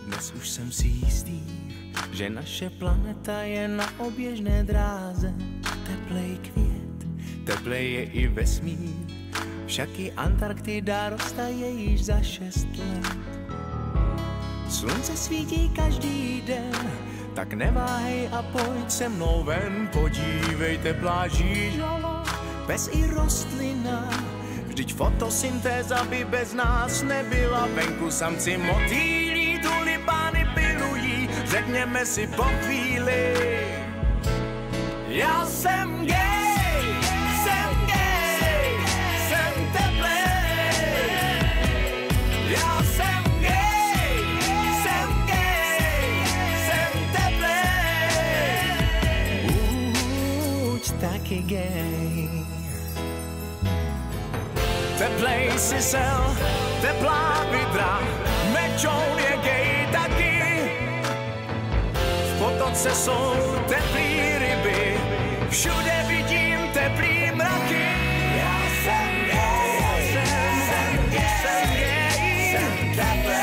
Dnes už jsem si jistý, že naše planeta je na oběžné dráze. Teplej květ, teplej je i vesmír, však i Antarktida roztaje již za 6 let. Slunce svítí každý den, tak neváhej a pojď se mnou ven. Podívejte pláží žalo, pes i rostlina, vždyť fotosyntéza by bez nás nebyla. Venku samci motýlí, tulipány pilují, řekněme si po chvíli: já jsem gay, jsem gay, jsem teplej. Já jsem gay, jsem gay, jsem teplej. Buď taky gay. Teplej si sel, teplá vidra, mečoun je gay taky. V potoce jsou teplý ryby, všude vidím teplý mraky. Já jsem gay, jsem gay, jsem teplej.